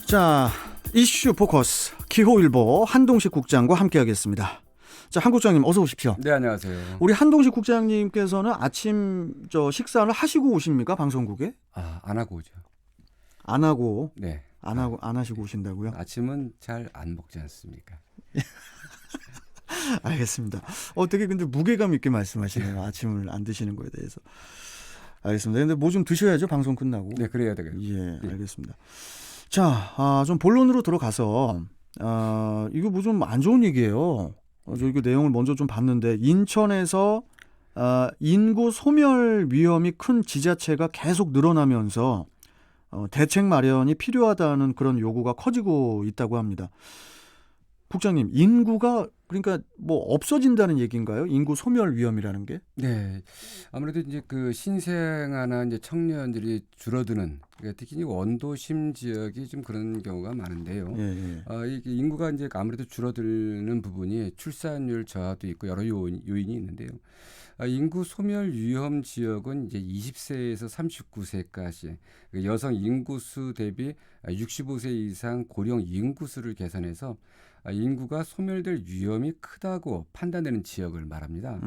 자, 이슈 포커스 기호일보 한동식 국장과 함께하겠습니다. 자, 한 국장님 어서 오십시오. 네, 안녕하세요. 우리 한동식 국장님께서는 아침 식사를 하시고 오십니까, 방송국에? 안 하고 오죠. 안 하고. 네. 안 하시고 오신다고요? 아침은 잘 안 먹지 않습니까? 알겠습니다. 되게 근데 무게감 있게 말씀하시네요. 아침을 안 드시는 거에 대해서. 알겠습니다. 근데 뭐 좀 드셔야죠, 방송 끝나고. 네, 그래야 되겠죠. 예, 알겠습니다. 자, 좀 본론으로 들어가서 이거 뭐 좀 안 좋은 얘기예요. 저 이거 내용을 먼저 좀 봤는데 인천에서 인구 소멸 위험이 큰 지자체가 계속 늘어나면서 대책 마련이 필요하다는 그런 요구가 커지고 있다고 합니다. 국장님, 인구가 그러니까 뭐 없어진다는 얘기인가요? 인구 소멸 위험이라는 게? 네. 아무래도 이제 그 신생아나 이제 청년들이 줄어드는, 그러니까 특히 원도심 지역이 좀 그런 경우가 많은데요. 예. 이게 인구가 이제 아무래도 줄어드는 부분이 출산율 저하도 있고 여러 요인이 있는데요. 인구 소멸 위험 지역은 이제 20세에서 39세까지 여성 인구수 대비 65세 이상 고령 인구수를 계산해서 인구가 소멸될 위험이 크다고 판단되는 지역을 말합니다.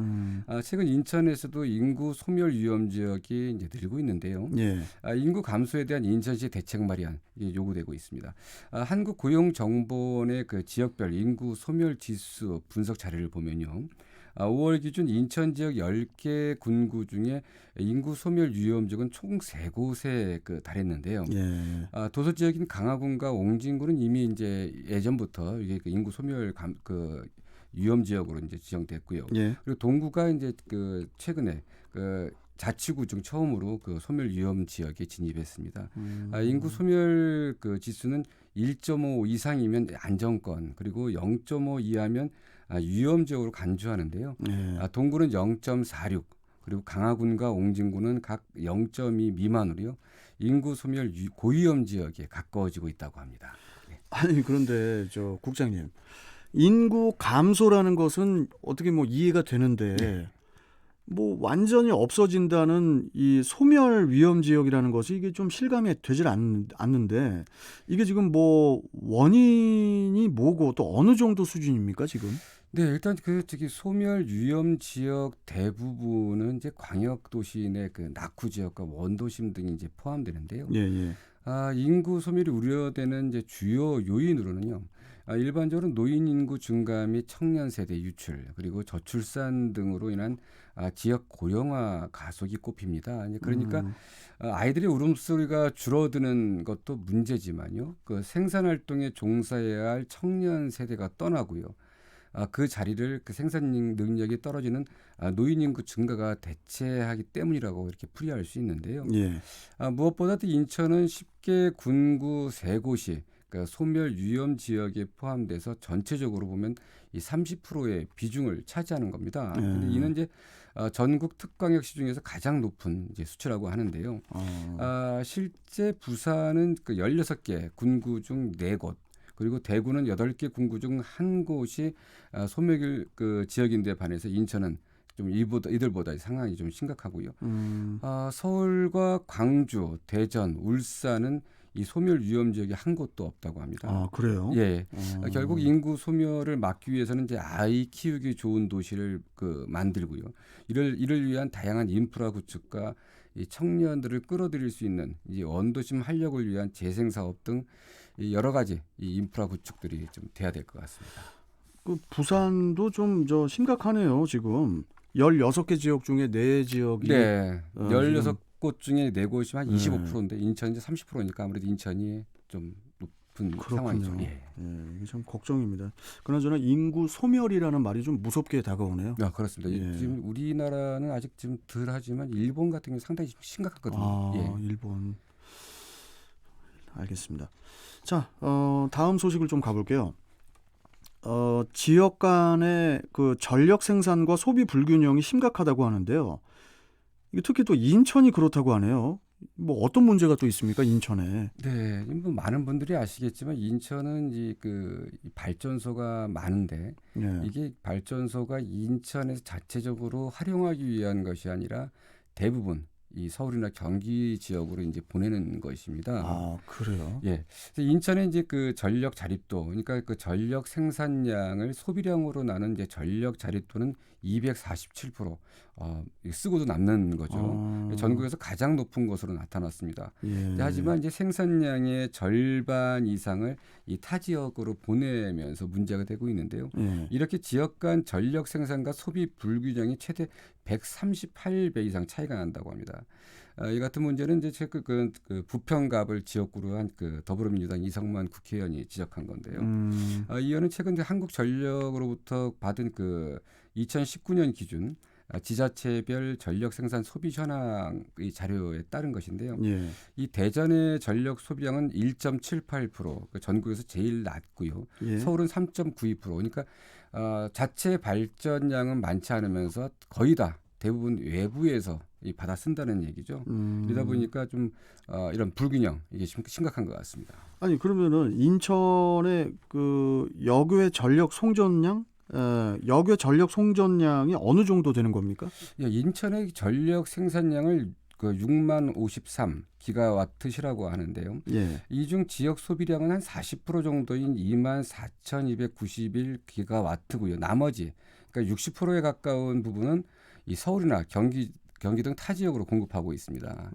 최근 인천에서도 인구 소멸 위험 지역이 이제 늘고 있는데요. 예. 인구 감소에 대한 인천시 대책 마련 요구되고 있습니다. 한국고용정보원의 그 지역별 인구 소멸 지수 분석 자료를 보면요. 5월 기준 인천 지역 10개 군구 중에 인구 소멸 위험 지역은 총 3곳에 달했는데요. 예. 도서 지역인 강화군과 옹진군은 이미 이제 예전부터 이게 인구 소멸 위험 지역으로 이제 지정됐고요. 예. 그리고 동구가 이제 최근에 자치구 중 처음으로 소멸 위험 지역에 진입했습니다. 인구 소멸 지수는 1.5 이상이면 안정권, 그리고 0.5 이하면 위험 지역으로 간주하는데요. 예. 동구는 0.46, 그리고 강화군과 옹진군은 각 0.2 미만으로요. 인구 소멸 고위험 지역에 가까워지고 있다고 합니다. 아니 그런데 국장님, 인구 감소라는 것은 어떻게 뭐 이해가 되는데 네. 뭐 완전히 없어진다는 이 소멸 위험 지역이라는 것이 이게 좀 실감이 되질 않는데 이게 지금 뭐 원인이 뭐고 또 어느 정도 수준입니까 지금? 네, 일단 소멸 위험 지역 대부분은 이제 광역 도시 내 낙후 지역과 원도심 등이 이제 포함되는데요. 예. 인구 소멸이 우려되는 이제 주요 요인으로는요. 일반적으로 노인 인구 증가 및 청년 세대 유출, 그리고 저출산 등으로 인한 지역 고령화 가속이 꼽힙니다. 그러니까 아이들의 울음소리가 줄어드는 것도 문제지만요. 생산 활동에 종사해야 할 청년 세대가 떠나고요. 그 자리를 생산 능력이 떨어지는 노인 인구 증가가 대체하기 때문이라고 이렇게 풀이할 수 있는데요. 예. 무엇보다도 인천은 10개 군구 3곳이 소멸 위험 지역에 포함돼서 전체적으로 보면 이 30%의 비중을 차지하는 겁니다. 근데 이는 이제 전국 특광역시 중에서 가장 높은 이제 수치라고 하는데요. 실제 부산은 16개 군구 중 4곳, 그리고 대구는 8개 군구 중 1곳이 소멸 지역인데 반해서 인천은 좀 이들보다 상황이 좀 심각하고요. 서울과 광주, 대전, 울산은 이 소멸 위험 지역이 한 곳도 없다고 합니다. 그래요? 예. 결국 인구 소멸을 막기 위해서는 이제 아이 키우기 좋은 도시를 만들고요. 이를 위한 다양한 인프라 구축과 이 청년들을 끌어들일 수 있는 이 원도심 활력을 위한 재생 사업 등 여러 가지 이 인프라 구축들이 좀 돼야 될 것 같습니다. 부산도 좀 심각하네요, 지금. 16개 지역 중에 4지역이 네. 16곳 중에 4곳이 한 25%인데 인천이 30%니까 아무래도 인천이 좀 높은 그렇군요. 상황이죠. 예. 이게 참 걱정입니다. 그나저나 인구 소멸이라는 말이 좀 무섭게 다가오네요. 그렇습니다. 예. 지금 우리나라는 아직 좀 덜하지만 일본 같은 경우 상당히 좀 심각하거든요. 일본. 알겠습니다. 자, 다음 소식을 좀 가볼게요. 지역 간의 전력 생산과 소비 불균형이 심각하다고 하는데요. 이게 특히 또 인천이 그렇다고 하네요. 뭐 어떤 문제가 또 있습니까, 인천에? 네, 뭐 많은 분들이 아시겠지만 인천은 이 발전소가 많은데 이게 발전소가 인천에서 자체적으로 활용하기 위한 것이 아니라 대부분 이 서울이나 경기 지역으로 이제 보내는 것입니다. 아, 그래요? 예. 그래서 인천의 이제 그 전력 자립도, 그러니까 그 전력 생산량을 소비량으로 나눈 이제 전력 자립도는 247%, 쓰고도 남는 거죠. 전국에서 가장 높은 것으로 나타났습니다. 예. 하지만 이제 생산량의 절반 이상을 이 타 지역으로 보내면서 문제가 되고 있는데요. 예. 이렇게 지역 간 전력 생산과 소비 불균형이 최대 138배 이상 차이가 난다고 합니다. 이 같은 문제는 이제 최근 그 부평갑을 지역구로 한 그 더불어민주당 이성만 국회의원이 지적한 건데요. 이 의원은 최근 한국전력으로부터 받은 그 2019년 기준 지자체별 전력 생산 소비 현황 이 자료에 따른 것인데요. 예. 이 대전의 전력 소비량은 1.78%, 그 전국에서 제일 낮고요. 예. 서울은 3.92%. 그러니까 자체 발전량은 많지 않으면서 거의 다 대부분 외부에서 받아 쓴다는 얘기죠. 이러다 보니까 좀 이런 불균형 이게 심각한 것 같습니다. 아니 그러면은 인천의 그 역외 전력 송전량, 역외 전력 송전량이 어느 정도 되는 겁니까? 예, 인천의 전력 생산량을 그 6만 53 기가와트시라고 하는데요. 예. 이 중 지역 소비량은 한 40% 정도인 2만 4,291 기가와트고요. 나머지 그러니까 60%에 가까운 부분은 이 서울이나 경기 등 타 지역으로 공급하고 있습니다.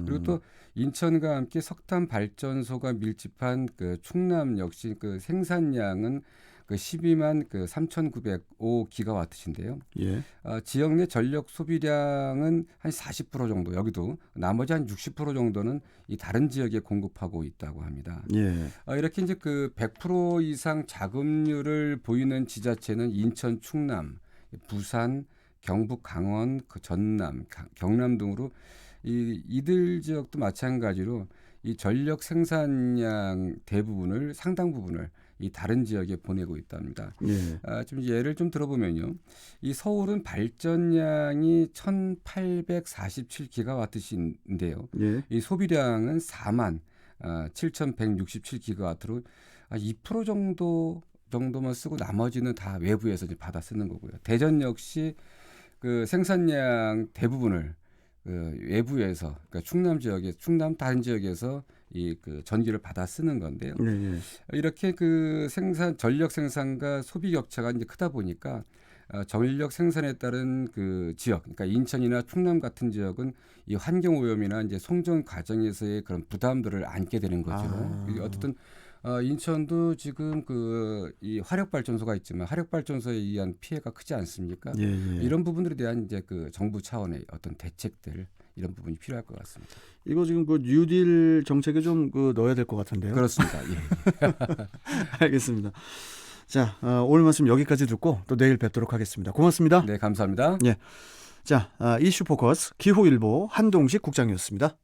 그리고 또 인천과 함께 석탄 발전소가 밀집한 그 충남 역시 그 생산량은 그 12만 그 3,905 기가와트인데요. 예. 지역 내 전력 소비량은 한 40% 정도, 여기도 나머지 한 60% 정도는 이 다른 지역에 공급하고 있다고 합니다. 예. 이렇게 이제 그 100% 이상 자급률을 보이는 지자체는 인천, 충남, 부산, 경북, 강원, 그 전남, 경남 등으로 이들 지역도 마찬가지로 이 전력 생산량 대부분을 상당 부분을 이 다른 지역에 보내고 있답니다. 예. 좀 예를 좀 들어보면요, 이 서울은 발전량이 1,847기가와트인데요. 예. 이 소비량은 4만 7,167기가와트로 2% 정도만 쓰고 나머지는 다 외부에서 이제 받아 쓰는 거고요. 대전 역시 그 생산량 대부분을 그 외부에서, 그러니까 충남 다른 지역에서 이 그 전기를 받아 쓰는 건데요. 예. 예. 이렇게 그 전력 생산과 소비 격차가 이제 크다 보니까 전력 생산에 따른 그 지역, 그러니까 인천이나 충남 같은 지역은 이 환경 오염이나 이제 송전 과정에서의 그런 부담들을 안게 되는 거죠. 이게 어쨌든 인천도 지금 그 이 화력 발전소가 있지만 화력 발전소에 의한 피해가 크지 않습니까? 예. 예. 이런 부분들에 대한 이제 그 정부 차원의 어떤 대책들, 이런 부분이 필요할 것 같습니다. 이거 지금 그 뉴딜 정책에 좀 그 넣어야 될 것 같은데요. 그렇습니다. 예. 알겠습니다. 자, 오늘 말씀 여기까지 듣고 또 내일 뵙도록 하겠습니다. 고맙습니다. 네, 감사합니다. 자, 이슈 포커스 기후일보 한동식 국장이었습니다.